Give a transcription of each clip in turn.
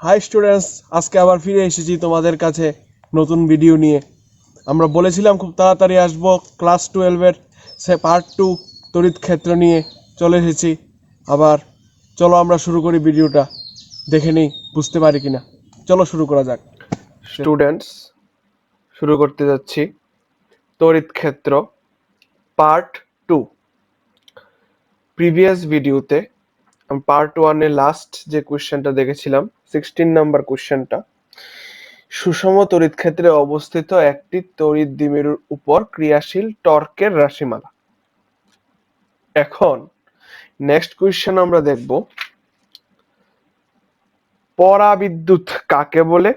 High students, আজকে আবার ফিরে এসেছি তোমাদের কাছে নতুন ভিডিও নিয়ে। আমরা বলেছিলাম খুব তাড়াতাড়ি আসবো। ক্লাস 12-এর পার্ট 2 তড়িৎ ক্ষেত্র নিয়ে চলে এসেছি আবার। চলো আমরা শুরু করি ভিডিওটা, দেখে নিই বুঝতে পারি কিনা। চলো শুরু করা যাক। স্টুডেন্টস, শুরু করতে যাচ্ছি তড়িৎ ক্ষেত্র পার্ট 2। প্রিভিয়াস ভিডিওতে আমি পার্ট 1 এর লাস্ট যে কোশ্চেনটা দেখেছিলাম, 16 নাম্বার কোশ্চেনটা, সুষম তড়িৎ ক্ষেত্রে অবস্থিত একটি তড়িৎ দ্বিমেরুর উপর ক্রিয়াশীল টর্কের রাশিমালা। এখন নেক্সট কোশ্চেন আমরা দেখব, পরাবিদ্যুৎ কাকে বলে,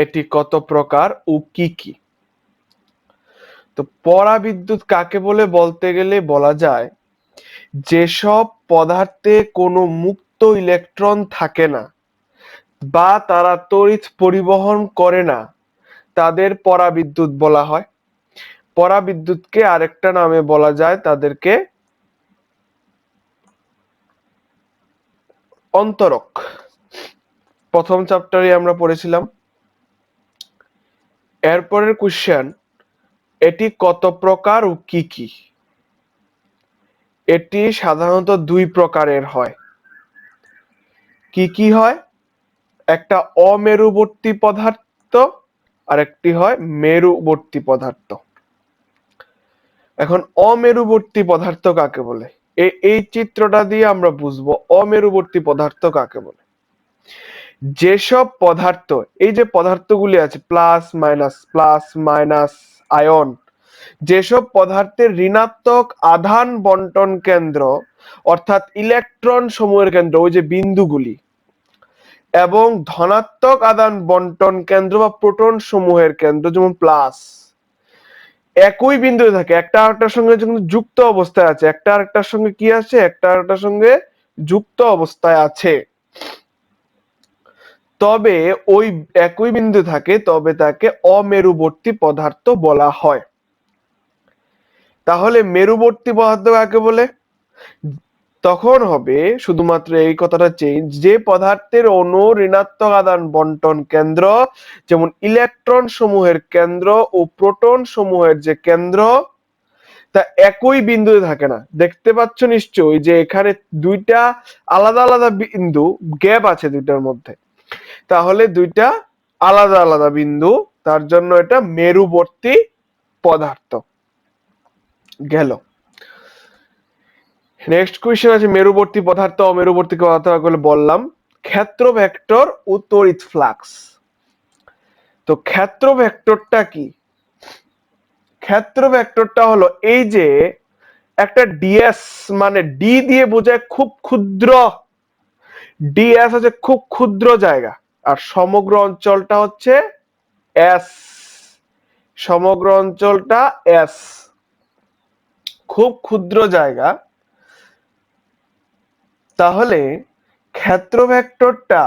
এটি কত প্রকার ও কি কি। তো পরাবিদ্যুৎ কাকে বলে বলতে গেলে বলা যায় যেসব পদার্থে কোনো মুক্ত ইলেকট্রন থাকে না বা তারা তড়িৎ পরিবহন করে না তাদের পরাবিদ্যুৎ বলা হয়। পরাবিদ্যুৎকে আরেকটা নামে বলা যায় তাদেরকে অন্তরক। প্রথম চ্যাপ্টারে আমরা পড়েছিলাম। এরপরের কোশ্চেন, এটি কত প্রকার ও কি কি। এটি সাধারণত দুই প্রকারের হয়। কি কি হয়? একটা অমেরুবর্তী পদার্থ আর একটি হয় মেরুবর্তী পদার্থ। এখন অমেরুবর্তী পদার্থ কাকে বলে, এই চিত্রটা দিয়ে আমরা বুঝবো অমেরুবর্তী পদার্থ কাকে বলে। যেসব পদার্থ, এই যে পদার্থগুলি আছে প্লাস মাইনাস আয়ন, যেসব পদার্থের ঋণাত্মক আধান বন্টন কেন্দ্র অর্থাৎ ইলেকট্রন সমূহের কেন্দ্র, ওই যে বিন্দুগুলি, এবং ধনাত্মক আদান বন্টন কেন্দ্র বা প্রোটন সমূহের কেন্দ্র যেমন প্লাস, একই বিন্দুতে থাকে, একটা আরেকটার সঙ্গে যুক্ত অবস্থায় আছে, একটা আরেকটার সঙ্গে কি আছে, একটা আরেকটার সঙ্গে যুক্ত অবস্থায় আছে, তবে ওই একই বিন্দু থাকে, তবে তাকে অমেরুবর্তী পদার্থ বলা হয়। তাহলে মেরুবর্তী পদার্থ কাকে বলে? তখন হবে শুধুমাত্র এই কথাটা চেঞ্জ, যে পদার্থের অণু ঋণাত্মক আদান বন্টন কেন্দ্র যেমন ইলেকট্রন সমূহের কেন্দ্র ও প্রোটন সমূহের যে কেন্দ্র তা একই বিন্দুতে থাকে না। দেখতে পাচ্ছ নিশ্চয়ই যে এখানে দুইটা আলাদা আলাদা বিন্দু, গ্যাপ আছে দুইটার মধ্যে, তাহলে দুইটা আলাদা আলাদা বিন্দু, তার জন্য এটা মেরুবর্তী পদার্থ গেল। নেক্সট কোয়েশ্চেন আছে মেরুবর্তী পদার্থ অমেরুবর্তী পদার্থ বললাম। ক্ষেত্র ভেক্টর ও তড়িৎ ফ্লাক্স। তো ক্ষেত্র ভেক্টরটা কি? ক্ষেত্র ভেক্টরটা হলো এই যে একটা ডিএস, মানে ডি দিয়ে বোঝায় খুব ক্ষুদ্র, ডিএস হচ্ছে খুব ক্ষুদ্র জায়গা, আর সমগ্র অঞ্চলটা হচ্ছে এস, সমগ্র অঞ্চলটা এস, খুব ক্ষুদ্র জায়গা। তাহলে ক্ষেত্র ভেক্টরটা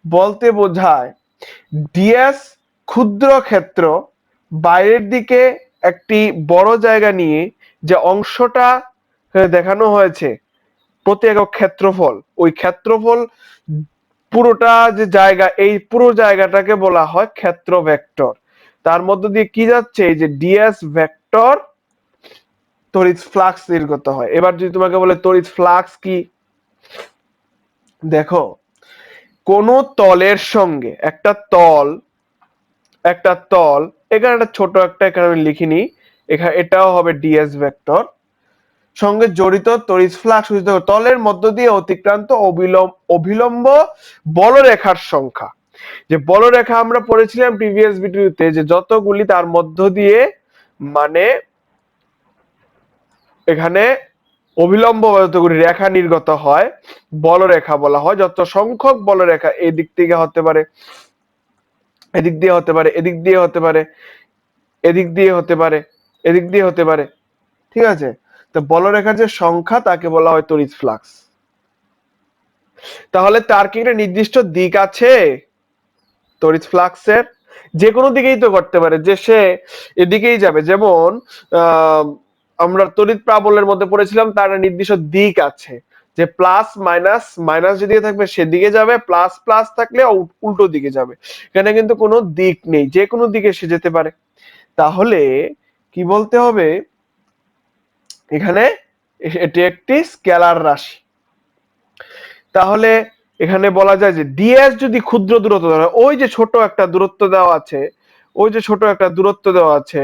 বলতে বোঝায় ডিএস ক্ষুদ্র ক্ষেত্র, বাইরের দিকে একটি বড় জায়গা নিয়ে যে অংশটা দেখানো হয়েছে প্রতি একক ক্ষেত্রফল, ওই ক্ষেত্রফল পুরোটা যে জায়গা, এই পুরো জায়গাটাকে বলা হয় ক্ষেত্র ভেক্টর। তার মধ্য দিয়ে কি যাচ্ছে, এই যে ডিএস ভেক্টর তড়িৎ ফ্লাক্স নির্গত হয়। এবার যদি তোমাকে বলে তড়িৎ ফ্লাক্স কি, দেখো কোন তলের সঙ্গে একটা তল, এখানে একটা ছোট একটা এখানে আমি লিখিনি, এখানে এটাও হবে ডিএস ভেক্টর, সঙ্গে জড়িত তড়িৎ ফ্লাক্স তলের মধ্য দিয়ে অতিক্রান্ত অভিলম্ব বলরেখার সংখ্যা। যে বলরেখা আমরা পড়েছিলাম প্রিভিয়াস ভিডিওতে, যে যতগুলি তার মধ্য দিয়ে, মানে এখানে অভিলম্ব যতগুলি রেখা নির্গত হয় বলরেখা বলা হয়। যত সংখ্যক বলরেখা এই দিক থেকে হতে পারে, এদিক দিয়ে হতে পারে, এদিক দিয়ে হতে পারে, এদিক দিয়ে হতে পারে, এদিক দিয়ে হতে পারে, ঠিক আছে? তো বলরেখার যে সংখ্যা তাকে বলা হয় তড়িৎ ফ্লাক্স। তাহলে তার কি একটা নির্দিষ্ট দিক আছে তড়িৎ ফ্লাক্সের? যে কোনো দিকেই তো করতে পারে, যে সে এদিকেই যাবে, যেমন আমরা তড়িৎ প্রাবল্যের মধ্যে পড়েছিলাম, তার একটা নির্দিষ্ট দিক আছে। যে প্লাস মাইনাস, মাইনাস যেদিকে থাকবে সেদিকে যাবে, প্লাস প্লাস থাকলে উল্টো দিকে যাবে। এখানে কিন্তু কোনো দিক নেই, যে কোনো দিকে সে যেতে পারে। তাহলে কি বলতে হবে এখানে, এটি একটি স্কেলার রাশি। তাহলে এখানে বলা যায় যে ডিএস যদি ক্ষুদ্র দূরত্ব ধরে, ওই যে ছোট একটা দূরত্ব দেওয়া আছে, ওই যে ছোট একটা দূরত্ব দেওয়া আছে,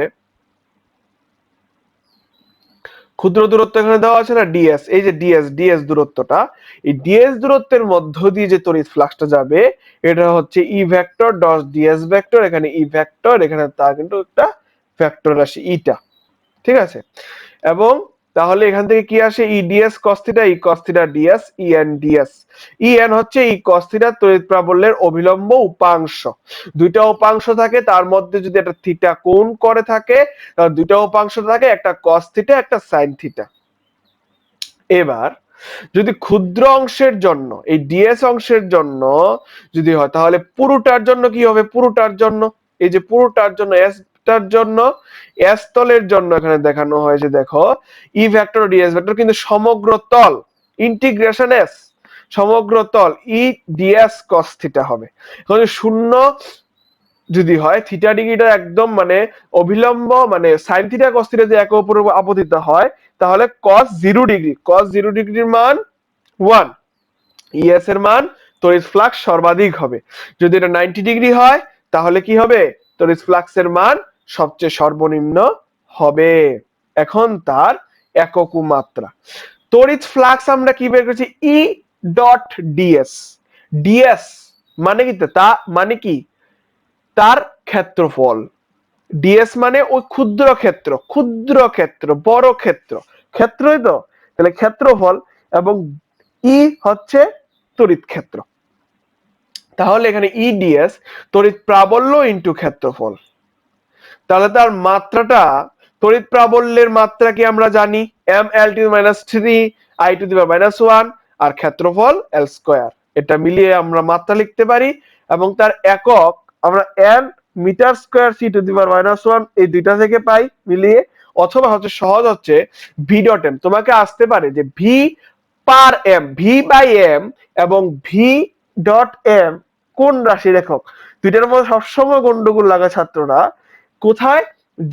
ক্ষুদ্র দূরত্ব এখানে দেওয়া আছে না ডিএস, এই যে ডিএস দূরত্বটা, এই ডিএস দূরত্বের মধ্য দিয়ে যে তড়িৎ ফ্লাক্সটা যাবে এটা হচ্ছে E vector dot DS vector. এখানে ই ভেক্টর, এখানে তা কিন্তু একটা ভেক্টর রাশি ইটা, ঠিক আছে। এবং তাহলে এখান থেকে কি আসে, E ds cos theta, E cos theta ds, E n ds. E n হচ্ছে ই কস থিটা তড়িৎ প্রাবল্যের অভিলম্ব উপাংশ। দুইটা উপাংশ থাকে, তার মধ্যে যদি একটা থিটা কোণ করে থাকে, তাহলে দুইটা উপাংশ থাকে, একটা কস থিটা একটা সাইন থিটা। এবার যদি ক্ষুদ্র অংশের জন্য, এই ডিএস অংশের জন্য যদি হয়, তাহলে পুরোটার জন্য কি হবে, পুরোটার জন্য, এই যে পুরোটার জন্য এস টার জন্য, এস তলের জন্য এখানে দেখানো হয়েছে, দেখো ই ভেক্টর ডিএস ভেক্টর কিন্তু সমগ্র তল, ইন্টিগ্রেশন এস, সমগ্র তল ই ডিএস কস থিটা হবে। এখন শূন্য যদি হয়, থিটা ডিগ্রিটা একদম মানে অভিলম্ব, মানে সাইন থিটা কস থিটা যে একে অপরের উপর আপতিত হয়, তাহলে কস 0 ডিগ্রি, কস 0 ডিগ্রির মান 1, ইএস এর মান তড়িৎ ফ্লাক্স সর্বাধিক হবে। যদি এটা 90 ডিগ্রি হয় তাহলে কি হবে, তড়িৎ ফ্লাক্সের মান সবচেয়ে সর্বনিম্ন হবে। এখন তার একক মাত্রা, তড়িৎ ফ্লাক্স আমরা কি বের করেছি, ই ডট ডিএস। ডিএস মানে কি, তা মানে কি তার ক্ষেত্রফল, ডিএস মানে ওই ক্ষুদ্র ক্ষেত্র, ক্ষুদ্র ক্ষেত্র, বড় ক্ষেত্র, ক্ষেত্রই তো, তাহলে ক্ষেত্রফল, এবং ই হচ্ছে তড়িৎ ক্ষেত্র। তাহলে এখানে ইডিএস তড়িৎ প্রাবল্য ইনটু ক্ষেত্রফল। তাহলে তার মাত্রাটা, তড়িৎ প্রাবল্যের মাত্রা কি আমরা জানি, M L to minus 3 I to the power minus 1 আর ক্ষেত্রফল এল স্কয়ার। এটা মিলিয়ে আমরা মাত্রা লিখতে পারি, এবং তার একক আমরা M metre square C to the power minus 1 এই দুইটা থেকে পাই মিলিয়ে। অথবা হচ্ছে সহজ হচ্ছে ভি ডট এম, তোমাকে আসতে পারে যে V per M, V by M এবং ভি ডট এম কোন রাশির একক, দুইটার মধ্যে সবসময় গন্ডগোল লাগা ছাত্ররা, কোথায়,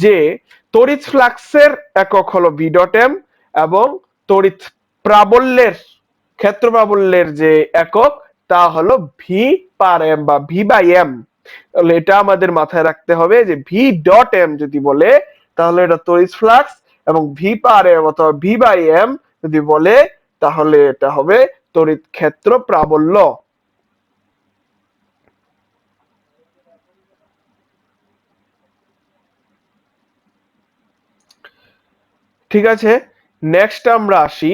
যে তড়িৎ ফ্লাক্সের একক হলো ভি ডট এম এবং তড়িৎ প্রাবল্যের, ক্ষেত্র প্রাবল্যের যে একক তা হলো ভি পার এম বা ভি বাই এম। তাহলে এটা আমাদের মাথায় রাখতে হবে যে ভি ডট এম যদি বলে তাহলে এটা তড়িৎ ফ্লাক্স, এবং ভি পার এম অথবা ভি বাই এম যদি বলে তাহলে এটা হবে তড়িৎ ক্ষেত্র প্রাবল্য। ঠিক আছে, নেক্সট আমরা আসি,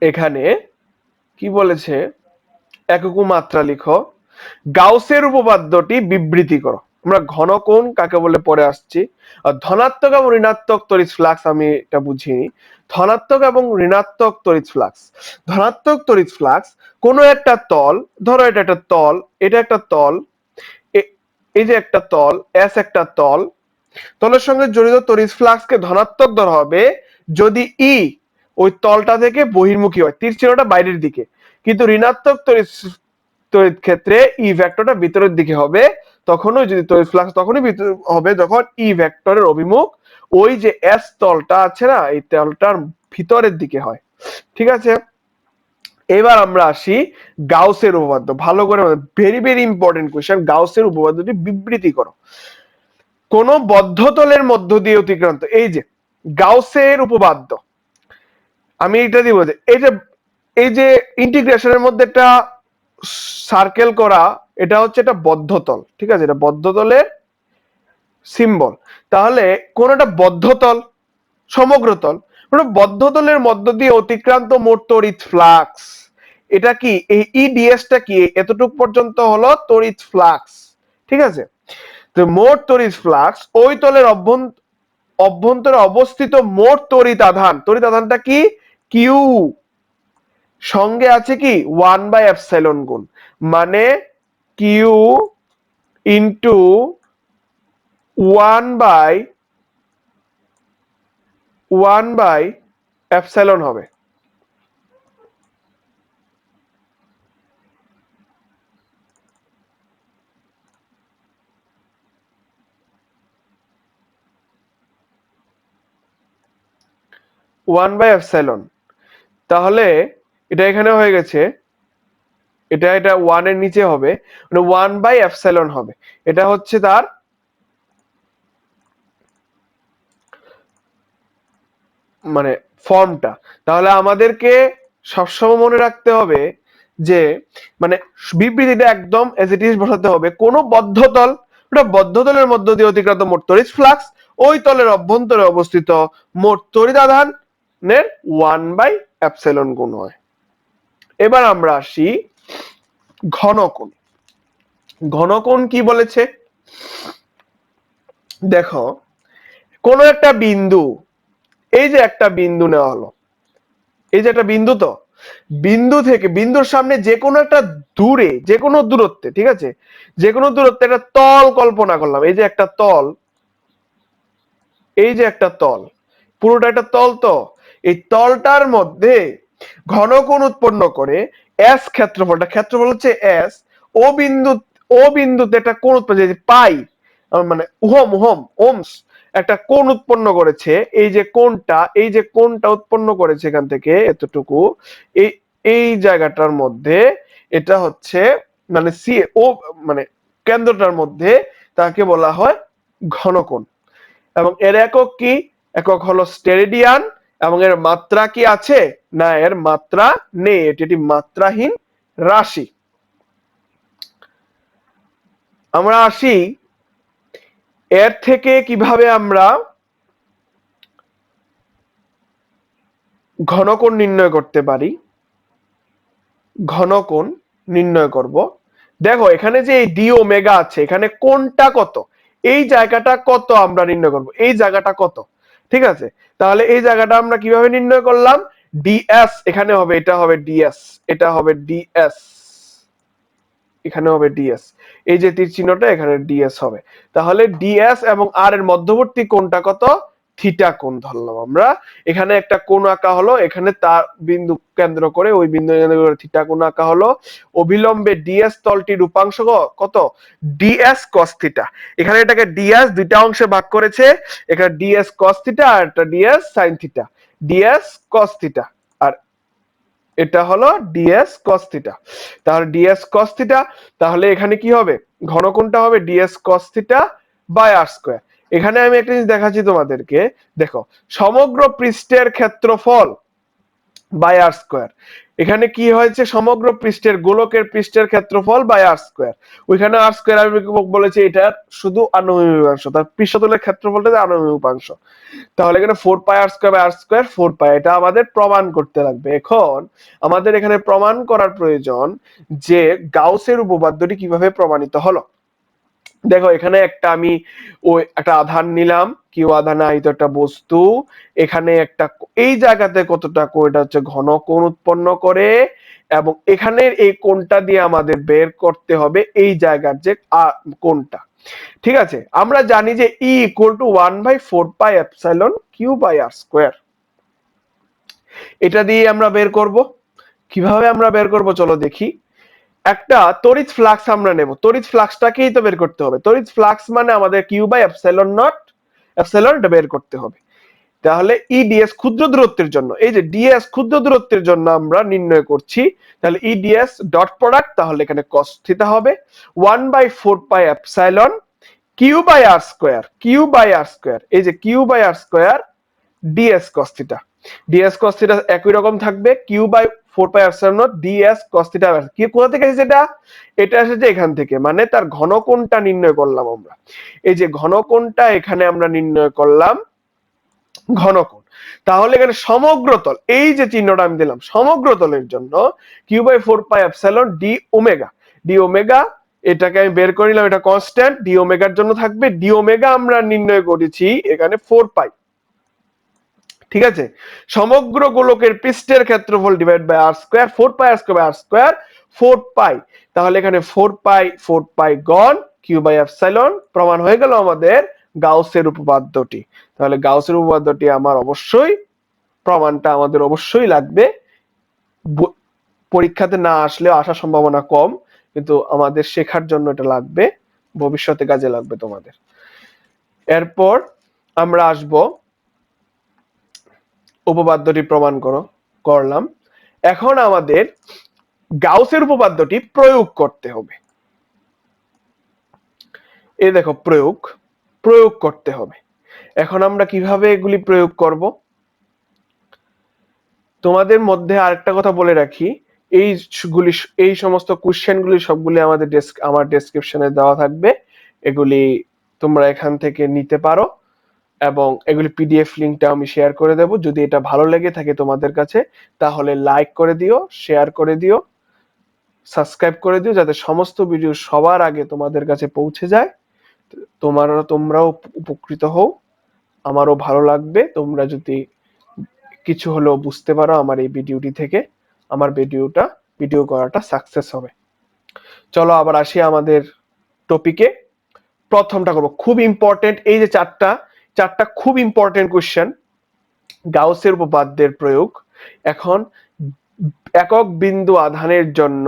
এখানে কি বলেছে, একক মাত্রা লিখো, গাউসের উপপাদ্যটি বিবৃতি করো। আমরা ঘন কোণ কাকে বলে পরে আসছি। আর ধনাত্মক এবং ঋণাত্মক তড়িৎ ফ্লাক্স আমি এটা বুঝিনি। ধনাত্মক এবং ঋণাত্মক তড়িৎ ফ্লাক্স, ধনাত্মক তড়িৎ ফ্লাক্স কোন একটা তল, ধরো এটা একটা তল, এটা একটা তল, এই যে একটা তল এস, একটা তল, তলের সঙ্গে জড়িত তড়িৎ ফ্লাক্সকে ধনাত্মক ধরা হবে যদি ই ওই তলটা থেকে বহির্মুখী হয়, তীর চিহ্নটা বাইরের দিকে, কিন্তু ঋণাত্মক তড়িৎ তড়িৎ ক্ষেত্রে ই ভেক্টরটা ভিতরের দিকে হবে। তখনই যদি তড়িৎ ফ্লাক্স তখনই হবে যখন ই ভেক্টরের অভিমুখ ওই যে এস তলটা আছে না, এই তলটার ভিতরের দিকে হয়। ঠিক আছে, এবার আমরা আসি গাউসের উপপাদ্য, ভালো করে, ভেরি ভেরি ইম্পর্টেন্ট কোশ্চেন, গাউসের উপপাদ্যটি বিবৃতি করো। কোন বদ্ধতলের মধ্য দিয়ে অতিক্রান্ত, এই যে গাউসের উপপাদ্য, আমি এটা দিব যে এই যে ইন্টিগ্রেশনের মধ্যে একটা সার্কেল করা, এটা হচ্ছে একটা বদ্ধতল, ঠিক আছে, এটা বদ্ধতলের সিম্বল। তাহলে কোন একটা বদ্ধতল, সমগ্রতল, কোন বদ্ধতলের মধ্য দিয়ে অতিক্রান্ত মোট তড়িৎ ফ্লাক্স, এটা কি এই ইডিএসটা কি এতটুক পর্যন্ত হলো তড়িৎ ফ্লাক্স। ঠিক আছে, তো মোট তড়িৎ ফ্লাক্স ওই তলের অভ্যন্তরে অবস্থিত মোট তড়িৎ আধান, তড়িৎ আধানটা কি কিউ, সঙ্গে আছে কি 1/ε গুণ, মানে কিউ ইন্টু 1/ε এপসাইলন হবে। One by epsilon. তাহলে এটা এখানে হয়ে গেছে, এটা এটা ওয়ান এর নিচে হবে, মানে ওয়ান বাই এপসাইলন হবে। এটা হচ্ছে তার মানে ফর্মটা। তাহলে আমাদেরকে সবসময় মনে রাখতে হবে যে মানে বিবৃতিটা একদম এজ ইট ইজ বসাতে হবে। কোন বদ্ধতল, ওটা বদ্ধতলের মধ্য দিয়ে অতিক্রান্ত মোট তড়িৎ ফ্লাক্স ওই তলের অভ্যন্তরে অবস্থিত মোট তড়িৎ আধানের ওয়ান বাই এপসাইলন গুণ হয়। এবার আমরা আসি ঘনকোণ। ঘনকোণ কি বলেছে দেখো, কোন একটা বিন্দু, এই যে একটা বিন্দু নেওয়া হলো, এই যে একটা বিন্দু, তো বিন্দু থেকে বিন্দুর সামনে যে কোনো একটা দূরে, যে কোনো দূরত্বে, ঠিক আছে, যে কোনো দূরত্বে একটা তল কল্পনা করলাম। এই যে একটা তল, এই যে একটা তল, পুরোটা একটা তল। তো এই তলটার মধ্যে ঘনকোণ উৎপন্ন করে এস ক্ষেত্রফলটা, ক্ষেত্রফল হচ্ছে এস, ও বিন্দু, ও বিন্দুতে একটা কোণ উৎপন্ন, পাই মানে ওহমস একটা কোণ উৎপন্ন করেছে। এই যে কোণটা, এই যে কোণটা উৎপন্ন করেছে এখান থেকে এতটুকু, এই এই জায়গাটার মধ্যে, এটা হচ্ছে মানে সি ও মানে কেন্দ্রটার মধ্যে, তাকে বলা হয় ঘনকোণ। এবং এর একক কি? একক হলো স্টেরেডিয়ান। এবং এর মাত্রা কি আছে? না, এর মাত্রা নেই, এটি মাত্রাহীন রাশি। আমরা আসি এর থেকে কিভাবে আমরা ঘনকোণ নির্ণয় করতে পারি। ঘনকোণ নির্ণয় করব, দেখো এখানে যে ডি ওমেগা আছে, এখানে কোণটা কত, এই জায়গাটা কত আমরা নির্ণয় করব, এই জায়গাটা কত, ঠিক আছে। তাহলে এই জায়গাটা আমরা কিভাবে নির্ণয় করলাম, ডিএস এখানে হবে, এটা হবে ডিএস, এটা হবে ডিএস, এখানে হবে ডিএস, এই যে তীর চিহ্নটা এখানে ডিএস হবে। তাহলে ডিএস এবং আর এর মধ্যবর্তী কোণটা কত, থিটা কোণ ধরলাম আমরা। এখানে একটা কোণ আঁকা হলো, এখানে তার বিন্দু কেন্দ্র করে ওই বিন্দু থিটা কোণ আঁকা হলো। অবিলম্বে ডিএস তলটির রূপাংশ কত, ডিএস কস থিটা। এখানে এটাকে ডিএস দুইটা অংশে ভাগ করেছে, এখানে ডিএস কস থিটা আর একটা ds sine theta, ds cos theta, আর এটা হলো ডিএস কস থিটা। তাহলে ডিএস কস থিটা, তাহলে এখানে কি হবে, ঘনকোণটা হবে ds cos theta by R square. এখানে আমি একটা জিনিস দেখাচ্ছি তোমাদেরকে, দেখো সমগ্র পৃষ্ঠের ক্ষেত্রফল বাই আর স্কয়ার। এখানে কি হয়েছে, সমগ্র পৃষ্ঠের গোলকের পৃষ্ঠের ক্ষেত্রফল বাই আর স্কয়ার। ওইখানে আর স্কয়ার আমি বলেছি এটা শুধু আনুভূমিক উপাংশ, তার পৃষ্ঠতলের ক্ষেত্রফলটা আনুভূমিক উপাংশ। তাহলে এখানে 4 pi R square by R square 4 পাই, এটা আমাদের প্রমাণ করতে লাগবে। এখন আমাদের এখানে প্রমাণ করার প্রয়োজন যে গাউসের উপপাদ্যটি কিভাবে প্রমাণিত হলো। দেখো এখানে একটা আমি ওই একটা আধান নিলাম, কিউ আধানে আহিত একটা বস্তু, এখানে একটা এই জায়গাতে কতটা কোণ, এটা হচ্ছে ঘনকোণ উৎপন্ন করে, এবং এখানের এই কোণটা দিয়ে আমাদের বের করতে হবে এই জায়গার যে কোণটা, ঠিক আছে। আমরা জানি যে E equal to 1/4 pi epsilon Q by R square. এটা দিয়ে আমরা বের করব। কিভাবে আমরা বের করব চলো দেখি। একটা তড়িৎ ফ্লাক্স আমরা নেব, তড়িৎ ফ্লাক্সটাকেই তো বের করতে হবে। তড়িৎ ফ্লাক্স মানে আমাদের Q by epsilon naught, epsilon এটা বের করতে হবে। তাহলে ই ডিএস ক্ষুদ্র দূরত্বের জন্য, এই যে ডিএস ক্ষুদ্র দূরত্বের জন্য আমরা নির্ণয় করছি, তাহলে ই ডিএস ডট প্রোডাক্ট, তাহলে এখানে cos থিটা হবে 1/4 pi epsilon Q by R square, Q by R square, এই যে Q by R square DS cos theta. DS cos theta একই রকম থাকবে, Q by 4 pi epsilon naught DS cos theta. কি কোথা থেকে এসেছে এটা, এটা এসেছে এখান থেকে, মানে তার ঘনকোণটা নির্ণয় করলাম আমরা। এই যে ঘনকোণটা এখানে আমরা নির্ণয় করলাম, ঘনকোণ। তাহলে এখানে সমগ্র তল, এই যে চিহ্নটা আমি দিলাম সমগ্র তলের জন্য Q by 4 pi epsilon D omega, D omega এটাকে আমি বের করে নিলাম, এটা কনস্ট্যান্ট, ডি ওমেগার জন্য থাকবে, ডি ওমেগা আমরা নির্ণয় করেছি এখানে 4 পাই, ঠিক আছে। সমগ্র গোলকের পৃষ্ঠের ক্ষেত্রফল divide by R square, 4 pi R square by R square 4 pi. তাহলে এখানে 4 পাই গণ কিউ বাই এপসাইলন, প্রমাণ হয়ে গেল আমাদের গাউসের উপপাদ্যটি। তাহলে গাউসের উপপাদ্যটি আমার অবশ্যই প্রমাণটা আমাদের অবশ্যই লাগবে। পরীক্ষাতে না আসলে আসার সম্ভাবনা কম, কিন্তু আমাদের শেখার জন্য এটা লাগবে, ভবিষ্যতে কাজে লাগবে তোমাদের। এরপর আমরা আসব উপপাদ্যটি প্রমাণ করলাম। এখন আমাদের গাউসের উপপাদ্যটি প্রয়োগ করতে হবে। এই দেখো প্রয়োগ করতে হবে। এখন আমরা কিভাবে এগুলি প্রয়োগ করব? তোমাদের মধ্যে আরেকটা কথা বলে রাখি, এই সমস্ত কোশ্চেনগুলি সবগুলি আমার ডেসক্রিপশনে দেওয়া থাকবে, এগুলি তোমরা এখান থেকে নিতে পারো এবং এগুলি পিডিএফ লিংকটা আমি শেয়ার করে দেব। যদি এটা ভালো লেগে থাকে তোমাদের কাছে তাহলে লাইক করে দিও, শেয়ার করে দিও, সাবস্ক্রাইব করে দিও, যাতে সমস্ত ভিডিও সবার আগে তোমাদের কাছে পৌঁছে যায়। তোমরাও উপকৃত হও, আমারও ভালো লাগবে তোমরা যদি কিছু হলেও বুঝতে পারো আমার এই ভিডিওটি থেকে, আমার ভিডিও করাটা সাকসেস হবে। চলো আবার আসি আমাদের টপিকে। প্রথমটা করবো, খুব ইম্পর্টেন্ট, এই যে চারটা খুব ইম্পর্টেন্ট কোশ্চেন, গাউসের উপপাদ্যের প্রয়োগ। এখন একক বিন্দু আধানের জন্য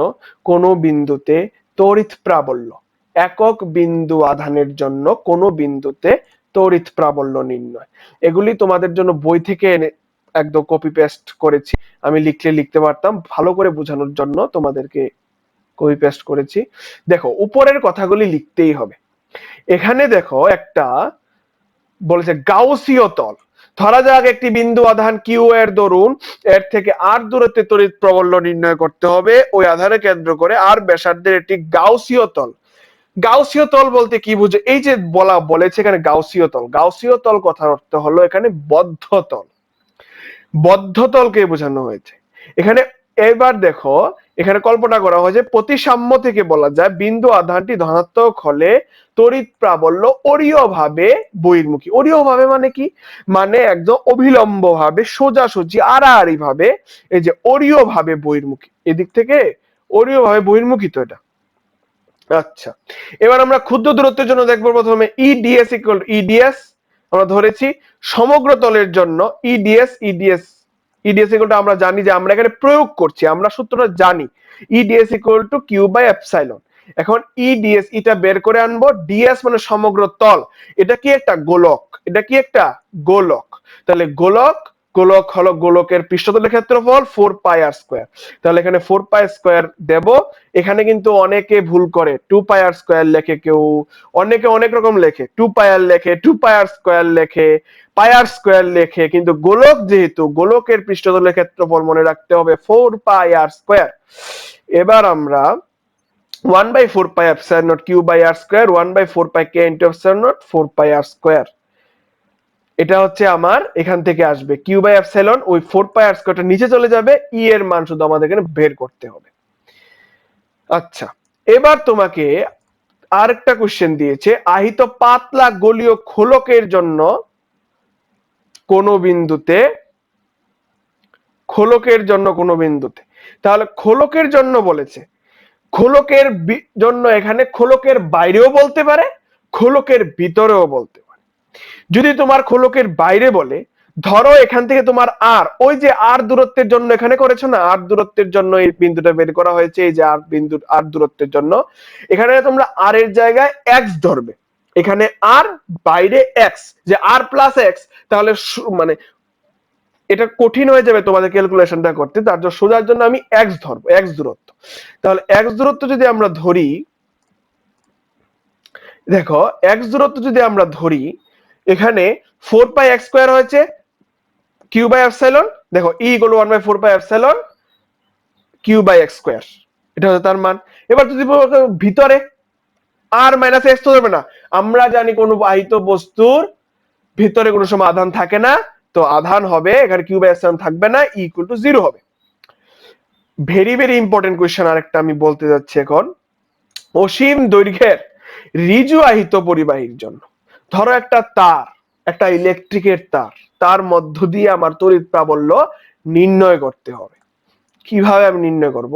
কোন বিন্দুতে তড়িৎ প্রাবল্য, একক বিন্দু আধানের জন্য কোন বিন্দুতে তড়িৎ প্রাবল্য নির্ণয়। এগুলি তোমাদের জন্য বই থেকে এনে একদম কপি পেস্ট করেছি, আমি লিখতে পারতাম, ভালো করে বোঝানোর জন্য তোমাদেরকে কপি পেস্ট করেছি। দেখো উপরের কথাগুলি লিখতেই হবে। এখানে দেখো একটা বলেছে গাউসীয় তল, ধরা যাক একটি বিন্দু আধান কিউ এর দরুন এর থেকে আর দূরত্বে তড়িৎ প্রাবল্য নির্ণয় করতে হবে, ওই আধারে কেন্দ্র করে আর ব্যাসার্ধের একটি গাউসীয় তল। গাউসীয় তল বলতে কি বুঝো? এই যে বলেছে এখানে গাউসীয় তল কথার অর্থ হলো এখানে বদ্ধ তলকে বোঝানো হয়েছে এখানে। এবার দেখো এখানে কল্পনা করা হয়েছে প্রতিসাম্য থেকে বলা যায় বিন্দু আধানটি ধনাত্মক হলে তড়িৎ প্রাবল্য অরীয়ভাবে বহির্মুখী। অরীয়ভাবে মানে কি? মানে একদম অভিলম্ব ভাবে, সোজাসুজি আড়াআড়ি ভাবে, এই যে অরীয়ভাবে বহির্মুখী, এদিক থেকে অরীয়ভাবে বহির্মুখী তো এটা। আচ্ছা, এবার আমরা ক্ষুদ্র দূরত্বের জন্য দেখবো প্রথমে ইডিএস আমরা ধরেছি সমগ্র তলের জন্য ইডিএস আমরা জানি যে আমরা এখানে প্রয়োগ করছি, আমরা সূত্রটা জানি, EDS equal to Q by epsilon. এখন ইডিএস এটা বের করে আনবো, ডিএস মানে সমগ্র তল, এটা কি একটা গোলক, তাহলে গোলক হলো গোলকের পৃষ্ঠতলের ক্ষেত্রফল 4 পাই আর স্কয়ার। তাহলে এখানে 4 পাই স্কয়ার দেব। এখানে কিন্তু অনেকে ভুল করে 2 পাই আর স্কয়ার লেখে, কেউ অনেকে অনেক রকম লেখে, 2 পাই আর লেখে, 2 পাই আর স্কয়ার লেখে, পাই আর স্কয়ার লেখে, কিন্তু গোলক যেহেতু, গোলকের পৃষ্ঠতলের ক্ষেত্রফল মনে রাখতে হবে 4 পাই আর স্কয়ার। এবার আমরা 1 by 4 pi epsilon naught q by r square 1 by 4 pi k into epsilon naught 4 pi r square, এটা হচ্ছে আমার এখান থেকে আসবে কিউ বাই এপসাইলন, ওই 4 পাই আর স্কয়ারটা নিচে চলে যাবে, ই এর মান শুধু আমাদের এখানে বের করতে হবে। আচ্ছা, এবার তোমাকে আরেকটা কোশ্চেন দিয়েছে, আহিত পাতলা গোলীয় খোলকের জন্য কোন বিন্দুতে, তাহলে খোলকের জন্য বলেছে, খোলকের জন্য এখানে খোলকের বাইরেও বলতে পারে, খোলকের ভিতরেও বলতে পারে। যদি তোমার খোলকের বাইরে বলে, ধরো এখান থেকে তোমার আর, ওই যে আর দূরত্বের জন্য এখানে করেছো না, আর দূরত্বের জন্য এই বিন্দুটা বের করা হয়েছে, এই যে আর দূরত্বের জন্য এখানে তোমরা আর এর জায়গায় এক্স ধরবে, এখানে আর বাইরে এক্স, যে আর প্লাস এক্স, তাহলে মানে এটা কঠিন হয়ে যাবে তোমাদের ক্যালকুলেশনটা করতে, তার জন্য সোজার জন্য আমি এক্স ধরবো, এক্স দূরত্ব। তাহলে এক্স দূরত্ব যদি আমরা ধরি, দেখো এক্স দূরত্ব যদি আমরা ধরি, এখানে 4 পাই এক্স স্কয়ার হয়েছে কিউ বাই এপসাইলন, দেখো E equal to 1 by 4 pi epsilon Q by X square, এটা হচ্ছে তার মান। এবার যদি ভিতরে আর মাইনাস এক্স তো ধরবে না, আমরা জানি কোন বাহিত বস্তুর ভিতরে কোনো সময় আধান থাকে না, তো আধান হবে এখানে কিউ বাই এপসাইলন থাকবে না, ই ইকুয়াল টু 0 হবে। ভেরি ভেরি ইম্পর্টেন্ট কোশ্চেন আরেকটা আমি বলতে যাচ্ছি এখন, অসীম দৈর্ঘ্যের ঋজু আহিত পরিবাহীর জন্য, ধরো একটা তার, একটা ইলেকট্রিকের তার মধ্য দিয়ে আমার তড়িৎ প্রাবল্য নির্ণয় করতে হবে। কিভাবে আমি নির্ণয় করব?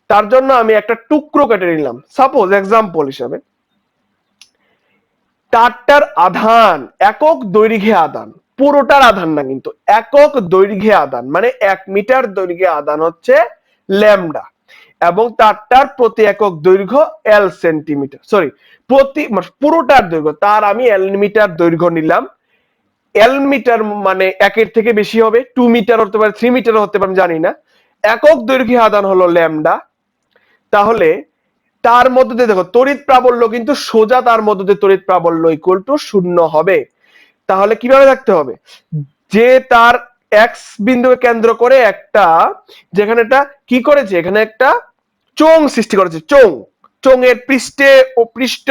তার জন্য আমি একটা টুকরো কেটে নিলাম, সাপোজ এক্সাম্পল হিসাবে তারটার আধান, একক দৈর্ঘ্যে আধান পুরোটার আধান না, কিন্তু একক দৈর্ঘ্যে আধান, মানে 1 মিটার দৈর্ঘ্যে আধান হচ্ছে ল্যামডা, এবং তারটার প্রতি একক দৈর্ঘ্য এল সেন্টিমিটার, সরি প্রতি পুরোটার দৈর্ঘ্য, তার আমি এল মিটার দৈর্ঘ্য নিলাম। এল মিটার মানে একের থেকে বেশি হবে, 2 মিটার হতে পারে, 3 মিটার হতে পারে, জানি না। একক দৈর্ঘ্যে আধান হলো ল্যামডা। তাহলে তার মধ্যে দিয়ে দেখো তড়িৎ প্রাবল্য কিন্তু সোজা তার মধ্যে দিয়ে তড়িৎ প্রাবল্য ইকুয়াল টু 0 হবে। তাহলে কিভাবে থাকতে হবে, যে তার এক্স বিন্দুকে কেন্দ্র করে একটা, যেখানে এটা কি করেছে, এখানে একটা চোঙ সৃষ্টি করেছে, চোঙের পৃষ্ঠে ও পৃষ্ঠ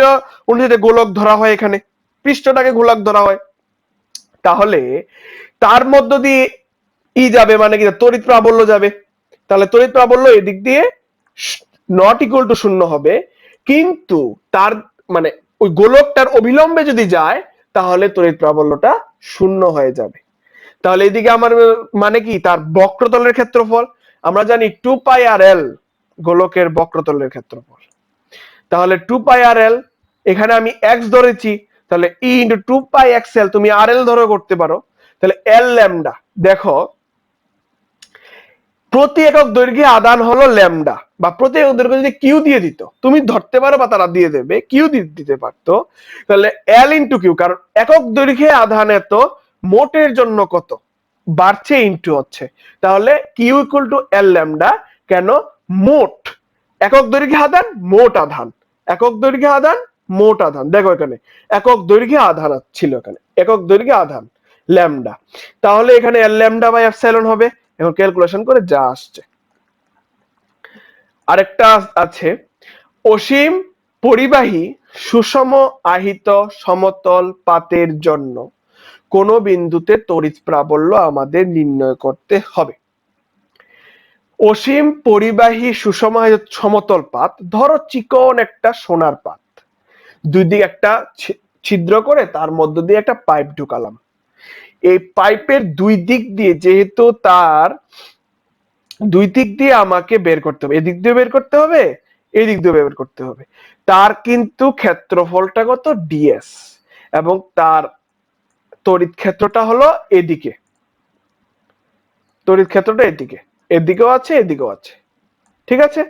অনুযায়ী গোলক ধরা হয়, এখানে পৃষ্ঠটাকে গোলক ধরা হয়। তাহলে তার মধ্য দিয়ে ই যাবে, মানে কি তড়িৎ প্রাবল্য যাবে। তাহলে তড়িৎ প্রাবল্য এদিক দিয়ে নট ইকুয়াল টু 0 হবে, কিন্তু তার মানে ওই গোলকটার অবিলম্বে যদি যায় তাহলে তড়িৎ প্রাবল্যটা 0 হয়ে যাবে। তাহলে এদিকে আমার মানে কি, তার বক্রতলের ক্ষেত্রফল আমরা জানি 2 পাই আর এল গোলকের বক্রতলের ক্ষেত্রফল। তাহলে 2 পাই আর এল, এখানে আমি এক্স ধরেছি, তাহলে ই ইন্টু 2 পাই এক্স এল, তুমি আর এল ধরে করতে পারো। তাহলে এল ল্যামডা, দেখো প্রতি একক দৈর্ঘ্যে আধান হলো ল্যামডা, বা প্রতি একক দৈর্ঘ্যে যদি কিউ দিয়ে দিত, তুমি ধরতে পারো বা তারা দিয়ে দেবে, কিউ দিতে পারতো, তাহলে এল ইন্টু কিউ, কারণ একক দৈর্ঘ্যে আধান এত, মোটের জন্য কত বাড়ছে ইন্টু হচ্ছে, তাহলে Q equal to L lambda. কেন, মোট একক দৈর্ঘ্যে আধান, মোট আধান, একক দৈর্ঘ্যে আধান, মোট আধান, দেখো এখানে একক দৈর্ঘ্যে আধান ছিল, এখানে একক দৈর্ঘ্যে আধান ল্যামডা। তাহলে এখানে এল ল্যামডা বাই এপসাইলন হবে। এখন ক্যালকুলেশন করে যা আসছে। আরেকটা আছে, অসীম পরিবাহী সুষম আহিত সমতল পাতের জন্য কোন বিন্দুতে তড়িৎ প্রাবল্য আমাদের নির্ণয় করতে হবে। অসীম পরিবাহী সুষম আহিত সমতল পাত, ধরো চিকন একটা সোনার পাত, দুই দিকে একটা ছিদ্র করে তার মধ্য দিয়ে একটা পাইপ ঢুকালাম। এই পাইপের দুই দিক দিয়ে, যেহেতু তার দুই দিক দিয়ে আমাকে বের করতে হবে, এদিক দিয়ে বের করতে হবে, এই দিক দিয়ে বের করতে হবে, তার কিন্তু ক্ষেত্রফলটা কত ডিএস, এবং তার তড়িৎ ক্ষেত্রটা হলো এদিকে, তড়িৎ ক্ষেত্রটা এদিকে, এদিকেও আছে এদিকেও আছে, ঠিক আছে।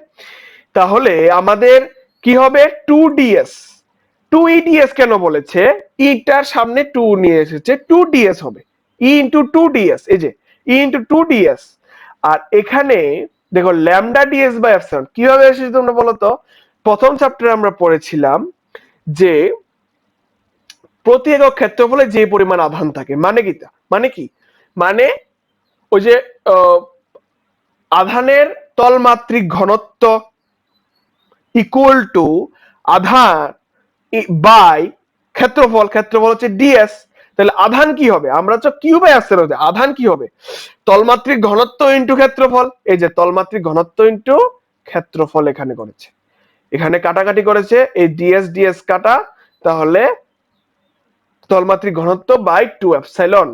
তাহলে আমাদের কি হবে, 2ds, 2eds কেন বলেছে, ইটার সামনে 2 নিয়ে এসেছে, 2ds হবে, ই ইন্টু 2ds, এই যে ই ইন্টু 2ds। আর এখানে দেখো ল্যামডা ডিএস বাই এপসাইলন কিভাবে এসেছে তোমরা বলো তো। প্রথম চ্যাপ্টারে আমরা পড়েছিলাম যে প্রতি একক ক্ষেত্রফলে যে পরিমাণ আধান থাকে, মানে কি, মানে ওই যে আধানের তলমাত্রিক ঘনত্ব ইকুয়াল টু আধান বাই ক্ষেত্রফল, ক্ষেত্রফল হচ্ছে ডিএস। তাহলে আধান কি হবে, আমরা তো কিউ বাই এপসাইলন, আধান কি হবে, তলমাত্রিক ঘনত্ব ইনটু ক্ষেত্রফল, এই যে তলমাত্রিক ঘনত্ব ইনটু ক্ষেত্রফল এখানে করেছে, এখানে কাটাকাটি করেছে, এই ডিএস ডিএস কাটা, তাহলে তলমাত্রিক ঘনত্ব বাই 2 এপসাইলন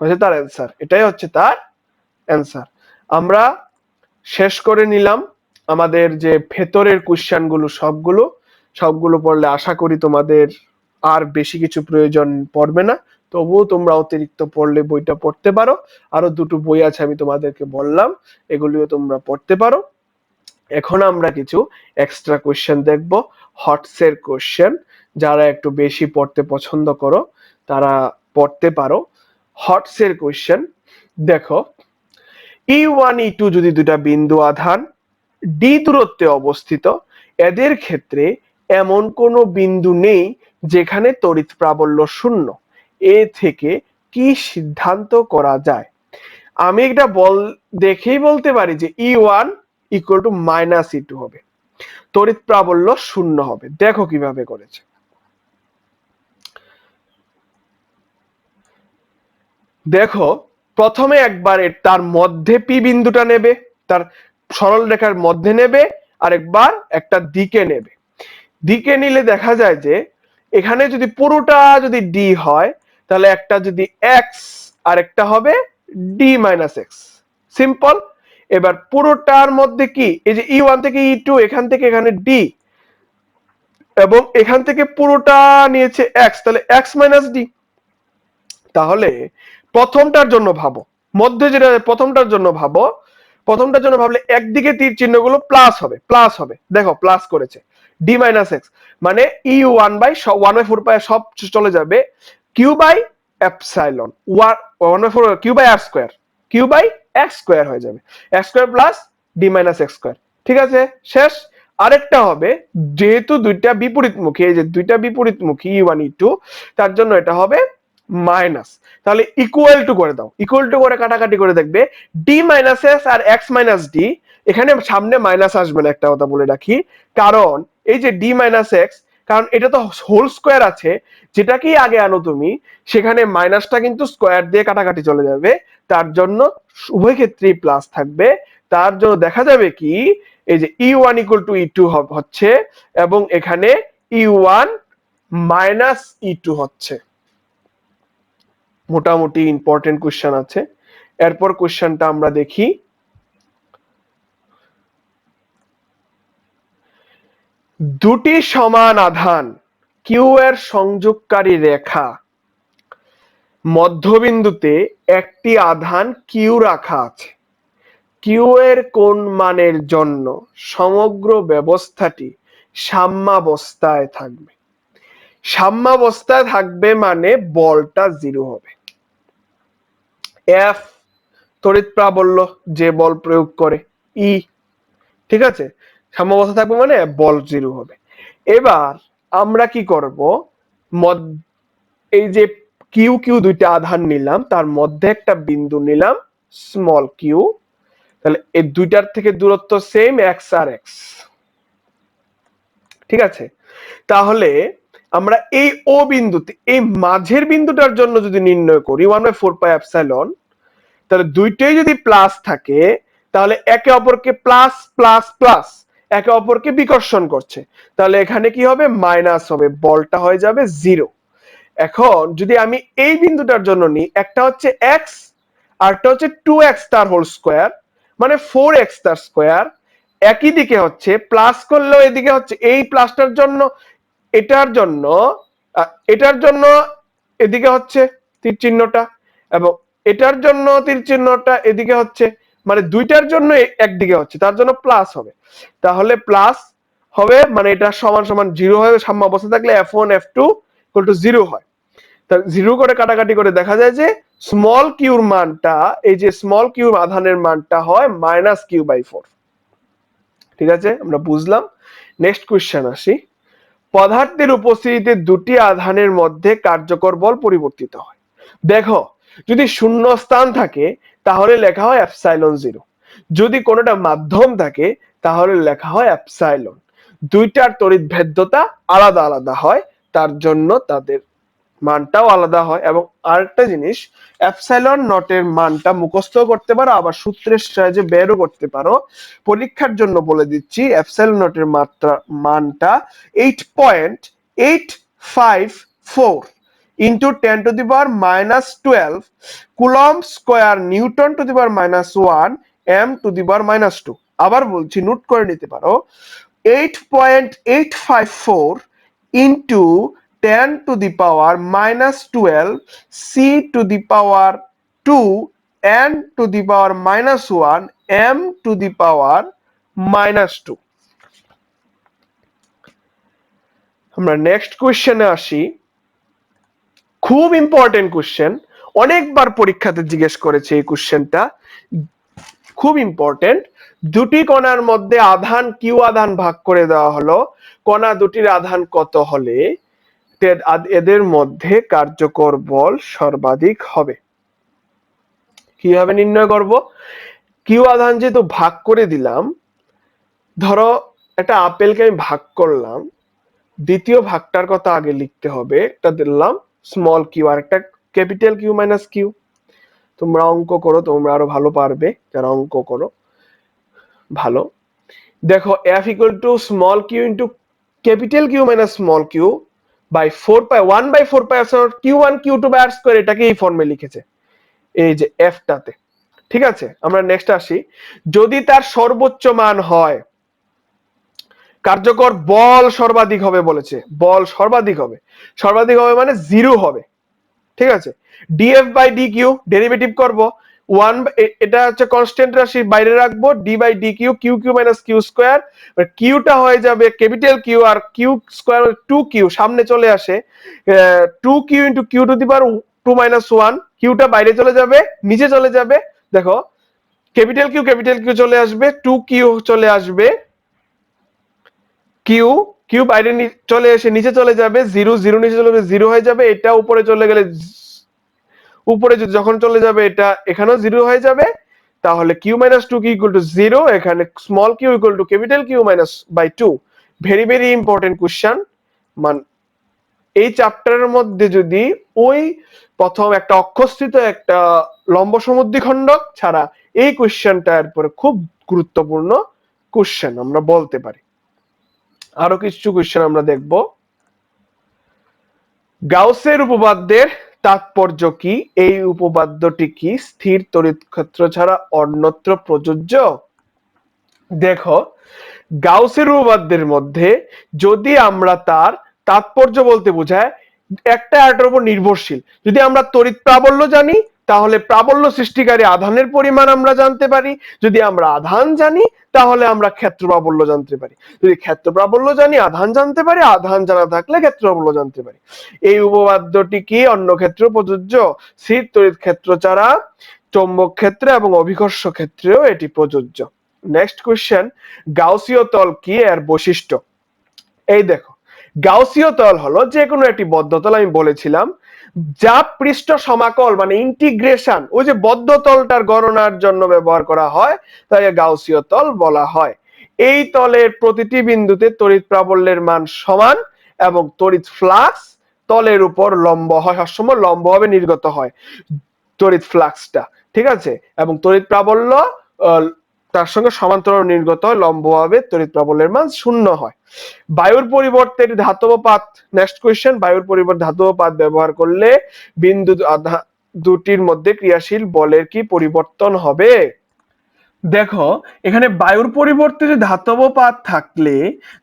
হচ্ছে তার অ্যান্সার, এটাই হচ্ছে তার অ্যান্সার। আমরা শেষ করে নিলাম আমাদের যে ভেতরের কোশ্চেন গুলো, সবগুলো পড়লে আশা করি তোমাদের আর বেশি কিছু প্রয়োজন পড়বে না। তবুও তোমরা অতিরিক্ত পড়লে বইটা পড়তে পারো, আরো দুটো বই আছে আমি তোমাদেরকে বললাম, এগুলিও তোমরা পড়তে পারো। এখন আমরা কিছু এক্সট্রা কোশ্চেন দেখব, হটসের কোশ্চেন, যারা একটু বেশি পড়তে পছন্দ করো তারা পড়তে পারো। হটসের কোশ্চেন দেখো, E1 E2 যদি দুটা বিন্দু আধান ডি দূরত্বে অবস্থিত, এদের ক্ষেত্রে এমন কোনো বিন্দু নেই যেখানে তড়িৎ প্রাবল্য 0, এ থেকে কি সিদ্ধান্ত করা যায়। আমি এটা দেখেই বলতে পারি যে E1 equal to minus E2 হবে, তড়িৎ প্রাবল্য 0 হবে। দেখো কিভাবে করেছে, দেখো প্রথমে একবার তার মধ্যে পি বিন্দুটা নেবে, তার সরল রেখার মধ্যে নেবে, আরেকবার একটা দিকে নেবে। দিকে নিলে দেখা যায় যে এখানে যদি পুরোটা যদি ডি হয়, তাহলে একটা যদি এক্স আর একটা হবে ডি মাইনাস এক্স, সিম্পল। এবার পুরোটার মধ্যে কি, এই যে E1 থেকে E2, এখান থেকে এখানে ডি, এবং এখান থেকে পুরোটা নিয়েছে এক্স, তাহলে এক্স মাইনাস ডি। তাহলে প্রথমটার জন্য ভাবো, মধ্যে যেটা প্রথমটার জন্য ভাবলে একদিকে তীর চিহ্নগুলো প্লাস হবে দেখো প্লাস করেছে ডি মাইনাস এক্স, মানে ই ওয়ান বাই 1/4 সব চলে যাবে Q by epsilon one by 4 Q by R square, Q by X square হয়ে যাবে, X square plus D minus X square. ঠিক আছে, শেষ। আরেকটা হবে, যেহেতু দুইটা বিপরীতমুখী, এই যে দুইটা বিপরীতমুখী ই ওয়ান ই টু, তার জন্য এটা হবে মাইনাস। তাহলে ইকুয়াল টু করে দাও, ইকুয়াল টু করে কাটাকাটি করে দেখবে ডি মাইনাস এস আর এক্স মাইনাস ডি, এখানে সামনে মাইনাস আসবে না, একটা কথা বলে রাখি, কারণ এই যে ডি মাইনাস এক্স, কারণ এটা তো হোল স্কোয়ার আছে, যেটাকেই আগে আনো তুমি, সেখানে মাইনাসটা কিন্তু স্কোয়ার দিয়ে কাটাকাটি চলে যাবে, তার জন্য উভয় ক্ষেত্রেই প্লাস থাকবে। তার জন্য দেখা যাবে কি, এই যে E one equal to E two হচ্ছে, এবং এখানে E one minus E two হচ্ছে। মোটামুটি ইম্পর্টেন্ট কোশ্চেন আছে। এরপর কোশ্চেনটা আমরা দেখি, দুটি সমান আধান কিউ এর সংযোগকারী রেখা মধ্যবিন্দুতে একটি আধান কিউ রাখা আছে, কিউ এর কোন মানের জন্য সমগ্র ব্যবস্থাটি সাম্যাবস্থায় থাকবে। সাম্যাবস্থায় থাকবে মানে বলটা জিরো হবে। এফ তড়িৎ প্রাবল্য, যে বল প্রয়োগ করে, ই, ঠিক আছে, সাম্যাবস্থা থাকবে মানে বল জিরো হবে। এবার আমরা কি করব, এই যে কিউ কিউ দুইটা আধান নিলাম, তার মধ্যে একটা বিন্দু নিলাম স্মল কিউ, তাহলে এই দুইটার থেকে দূরত্ব সেম এক্স আর এক্স। ঠিক আছে, তাহলে আমরা এই ও বিন্দুতে, এই মাঝের বিন্দুটার জন্য যদি নির্ণয় করি 1/4 তাহলে দুইটাই যদি প্লাস থাকে, তাহলে একে অপরকে প্লাস প্লাস প্লাস একে অপরকে বিকর্ষণ করছে, তাহলে এখানে কি হবে, মাইনাস হবে, বলটা হয়ে যাবে জিরো। এখন যদি আমি এই বিন্দুটার জন্য নিই, একটা হচ্ছে এক্স আরটা হচ্ছে 2x তার হোল স্কোয়ার, মানে 4x তার স্কোয়ার, একই দিকে হচ্ছে, প্লাস করলেও এদিকে হচ্ছে, এই প্লাসটার জন্য এটার জন্য এটার জন্য এদিকে হচ্ছে তীর চিহ্নটা, এবং এটার জন্য তীর চিহ্নটা এদিকে হচ্ছে, মানে দুইটার জন্য একদিকে হচ্ছে, তার জন্য প্লাস হবে। তাহলে প্লাস হবে মানে এটা সমান সমান জিরো হবে, সাম্য অবস্থা থাকলে f1 f2 equal to zero হয়। তাহলে জিরো করে কাটাকাটি করে দেখা যায় যে স্মল কিউর মানটা, এই যে স্মল কিউর আধানের মানটা হয় মাইনাস কিউ বাই 4। ঠিক আছে, আমরা বুঝলাম। নেক্সট কোশ্চেন আসি, পদার্থের উপস্থিতিতে দুটি আধানের মধ্যে কার্যকর বল পরিবর্তিত হয়। দেখো, যদি শূন্য স্থান থাকে তাহলে লেখা হয় এপসাইলন জিরো, যদি কোনোটা মাধ্যম থাকে তাহলে লেখা হয় এপসাইলন। দুইটার তড়িৎ ভেদ্যতা আলাদা আলাদা হয়, তার জন্য তাদের মানটাও আলাদা হয়। এবং আরেকটা জিনিস, এপসাইলন নটের মানটা মুখস্থ করতে পারো, আবার সূত্রের সাহায্যে বেরও করতে পারো। পরীক্ষার জন্য বলে দিচ্ছি, এপসাইলন নটের মানটা 8.854 into 10⁻⁻12 coulomb square newton to the power -1 m to the power -2। আবার বলছি, নোট করে নিতে পারো, 8.854 into 10 to the power -12 c to the power 2 n to the power -1 m to the power -2। আমরা নেক্সট কোশ্চেনে আসি, খুব ইম্পর্টেন্ট কোশ্চেন, অনেকবার পরীক্ষাতে জিজ্ঞেস করেছে এই কোশ্চেনটা, খুব ইম্পর্টেন্ট। দুটি কণার মধ্যে আধান কিউ আধান ভাগ করে দেওয়া হলো, কণা দুটির আধান কত হলে এদের মধ্যে কার্যকর বল সর্বাধিক হবে। কিভাবে নির্ণয় করব, কিউ আধান যেহেতু ভাগ করে দিলাম, ধরো একটা আপেলকে আমি ভাগ করলাম, দ্বিতীয় ভাগটার কথা আগে লিখতে হবে, একটা দিলাম স্মল কিউ আর একটা ক্যাপিটাল কিউ মাইনাস কিউ। তোমরা অঙ্ক করো, তোমরা আরো ভালো পারবে যারা অঙ্ক করো ভালো। দেখো f equal to small Q into capital Q minus small Q by 1/4 q1 q2 by r square, এটাকে এই ফর্মে লিখেছে এই যে f টাতে। ঠিক আছে, আমরা নেক্সট আসি, যদি তার সর্বোচ্চ মান হয়, কার্যকর বল সর্বাধিক হবে বলেছে, বল সর্বাধিক হবে, সর্বাধিক হবে মানে জিরো হবে। ঠিক আছে, df by d q derivative করব, ওয়ান এটা হচ্ছে কনস্ট্যান্ট রাশি বাইরে রাখবো, d by d q, q q minus q square, কিউটা হয়ে যাবে ক্যাপিটাল কিউ আর কিউ স্কোয়ার টু কিউ সামনে চলে আসে, two q into q to the power two minus one, কিউটা বাইরে চলে যাবে নিচে চলে যাবে, দেখো ক্যাপিটাল কিউ চলে আসবে, টু কিউ চলে আসবে, কিউ কিউ বাইরে চলে এসে নিচে চলে যাবে, জিরো জিরো নিচে চলে যাবে, জিরো হয়ে যাবে, এটা উপরে চলে গেলে উপরে যখন চলে যাবে এটা এখানেও জিরো হয়ে যাবে, তাহলে q minus two q equal to zero, এখানে small q equal to capital Q minus by two. Very very important question, মান এই চ্যাপ্টারের মধ্যে যদি ওই প্রথম একটা অক্ষস্থিত একটা লম্ব সমদ্বিখণ্ডক ছাড়া এই কোশ্চেনটার পরে খুব গুরুত্বপূর্ণ কোশ্চেন আমরা বলতে পারি। আরো কিছু কোশ্চেন আমরা দেখব। গাউসের উপপাদ্যের তাৎপর্য কি? এই উপপাদ্যটি কি স্থির তড়িৎ ক্ষেত্র ছাড়া অন্যত্র প্রযোজ্য? দেখো, গাউসের উপপাদ্যের মধ্যে যদি আমরা তার তাৎপর্য বলতে বোঝায় একটা আরেকটার উপর নির্ভরশীল, যদি আমরা তড়িৎ প্রাবল্য জানি তাহলে প্রাবল্য সৃষ্টিকারী আধানের পরিমাণ আমরা জানতে পারি, যদি আমরা আধান জানি তাহলে আমরা ক্ষেত্র প্রাবল্য জানতে পারি, যদি ক্ষেত্র প্রাবল্য জানি আধান জানতে পারি, আধান জানা থাকলে ক্ষেত্র প্রাবল্য জানতে পারি। এই উপপাদ্যটি কি অন্য ক্ষেত্রে প্রযোজ্য? স্থির তড়িৎ ক্ষেত্র ছাড়া চৌম্বক ক্ষেত্রে এবং অভিকর্ষ ক্ষেত্রেও এটি প্রযোজ্য। নেক্সট কোশ্চেন, গাউসীয় তল কি এর বৈশিষ্ট্য? এই দেখো, গাউসীয় তল হলো যে কোনো একটি বদ্ধ তল, আমি বলেছিলাম, যা পৃষ্ঠ সমাকল মানে ইন্টিগ্রেশন ওই যে বদ্ধ তলটার গণনার জন্য ব্যবহার করা হয়, তাই গাউসীয় তল বলা হয়। এই তলের প্রতিটি বিন্দুতে তড়িৎ প্রাবল্যের মান সমান এবং তড়িৎ ফ্লাক্স তলের উপর লম্ব হয়, সবসময় লম্বভাবে নির্গত হয় তড়িৎ ফ্লাক্সটা, ঠিক আছে, এবং তড়িৎ প্রাবল্য তার সঙ্গে সমান্তরাল নির্গত হয়, লম্বভাবে তড়িৎ প্রাবল্যের মান শূন্য হয়। বায়ুর পরিবর্তে ধাতব পাত, নেক্সট কোশ্চেন, বায়ুর পরিবর্তে ধাতব পাত ব্যবহার করলে বিন্দু দুটির মধ্যে ক্রিয়াশীল বলের কি পরিবর্তন হবে? দেখো, এখানে বায়ুর পরিবর্তে যে ধাতব পাত থাকলে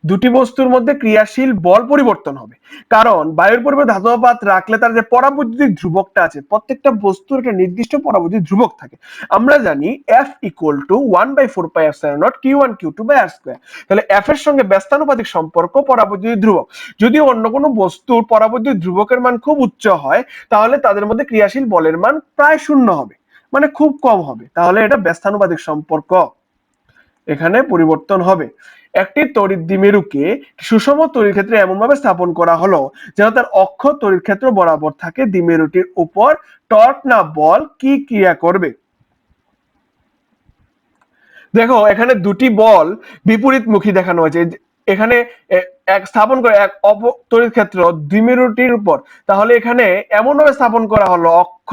দুটি বস্তুর মধ্যে ক্রিয়াশীল বল পরিবর্তন হবে, কারণ বায়ুর পরিবর্তে ধাতব পাত রাখলে তার যে পরাবৈদ্যুতিক ধ্রুবকটা আছে, প্রত্যেকটা বস্তুর একটা নির্দিষ্ট পরাবৈদ্যুতিক ধ্রুবক থাকে। আমরা জানি F equal two 1/4πε0 Q1 Q2/r²। তাহলে F এর সঙ্গে ব্যস্তানুপাতিক সম্পর্ক পরাবৈদ্যুতিক ধ্রুবক। যদি অন্য কোনো বস্তুর পরাবৈদ্যুতিক ধ্রুবকের মান খুব উচ্চ হয় তাহলে তাদের মধ্যে ক্রিয়াশীল বলের মান প্রায় শূন্য হবে, মানে খুব কম হবে, তাহলে এটা ব্যস্তানুপাতিক সম্পর্ক, এখানে পরিবর্তন হবে। একটি তড়িৎ দ্বিমেরুকে সুষম তড়িৎ ক্ষেত্রে এমন ভাবে স্থাপন করা হলো যেন তার অক্ষ তড়িৎ ক্ষেত্র বরাবর থাকে, দ্বিমেরুটির উপর টর্ক না বল কি ক্রিয়া করবে? দেখো, এখানে দুটি বল বিপরীতমুখী দেখানো হয়েছে, এখানে এক স্থাপন করে এক তড়িৎ ক্ষেত্র দ্বিমেরুটির উপর, তাহলে এখানে এমন ভাবে স্থাপন করা হলো অক্ষ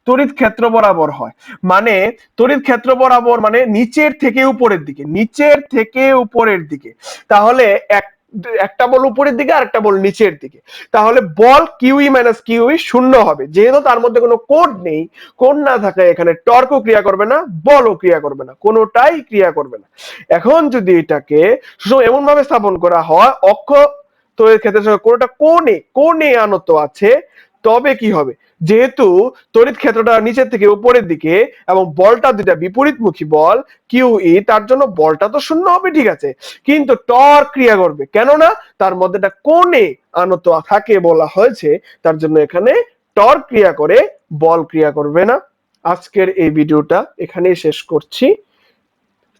তড়িৎ ক্ষেত্র বরাবর হয়, মানে তড়িৎ ক্ষেত্র বরাবর মানে নিচের থেকে উপরের দিকে, নিচের থেকে উপরের দিকে, তাহলে একটা বল উপরের দিকে আর একটা বল নিচের দিকে, তাহলে বল কিউই মাইনাস কিউই শূন্য হবে, যেহেতু তার মধ্যে কোনো কোণ নেই, কোণ না থাকে এখানে টর্কও ক্রিয়া করবে না, বলও ক্রিয়া করবে না, কোনোটাই ক্রিয়া করবে না। এখন যদি এটাকে এমন ভাবে স্থাপন করা হয় অক্ষ তড়িৎ ক্ষেত্রের সঙ্গে কোনোটা কোণে কোণে আনত আছে, তবে কি হবে? যেহেতু তড়িৎ ক্ষেত্রটা নিচের থেকে উপরের দিকে এবং বলটা দুটা বিপরীতমুখী বল কিউই, তার জন্য বলটা তো শূন্য হবে, ঠিক আছে, কিন্তু টর্ক ক্রিয়া করবে, কেননা তার মধ্যে একটা কোণে আনত থাকে বলা হয়েছে, তার জন্য এখানে টর্ক ক্রিয়া করে, বল ক্রিয়া করবে না। আজকের এই ভিডিওটা এখানেই শেষ করছি।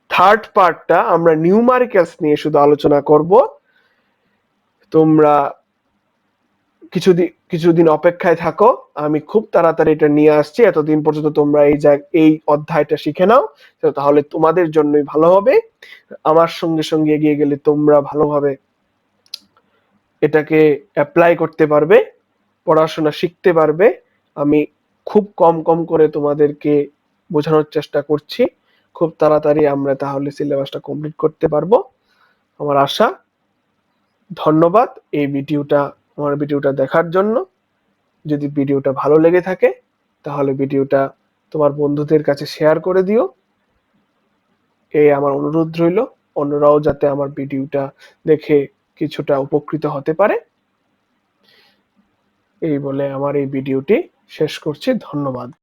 থার্ড পার্টটা আমরা নিউমারিক্যালস নিয়ে শুধু আলোচনা করব। তোমরা কিছুদিন অপেক্ষায় থাকো, আমি খুব তাড়াতাড়ি এটা নিয়ে আসছি, এতদিন পর্যন্ত তোমরা এই অধ্যায়টা শিখে নাও, তাহলে তোমাদের জন্যই ভালো হবে। আমার সঙ্গে সঙ্গে এগিয়ে গেলে তোমরা ভালোভাবে এটাকে অ্যাপ্লাই করতে পারবে, পড়াশোনা শিখতে পারবে। আমি খুব কম কম করে তোমাদেরকে বোঝানোর চেষ্টা করছি, খুব তাড়াতাড়ি আমরা তাহলে সিলেবাসটা কমপ্লিট করতে পারবো আমার আশা। ধন্যবাদ আমার ভিডিওটা দেখার জন্য। যদি ভিডিওটা ভালো লেগে থাকে তাহলে ভিডিওটা তোমার বন্ধুদের কাছে শেয়ার করে দিও, এই আমার অনুরোধ রইল, অন্যরাও যাতে আমার ভিডিওটা দেখে কিছুটা উপকৃত হতে পারে। এই বলে আমার এই ভিডিওটি শেষ করছি। ধন্যবাদ।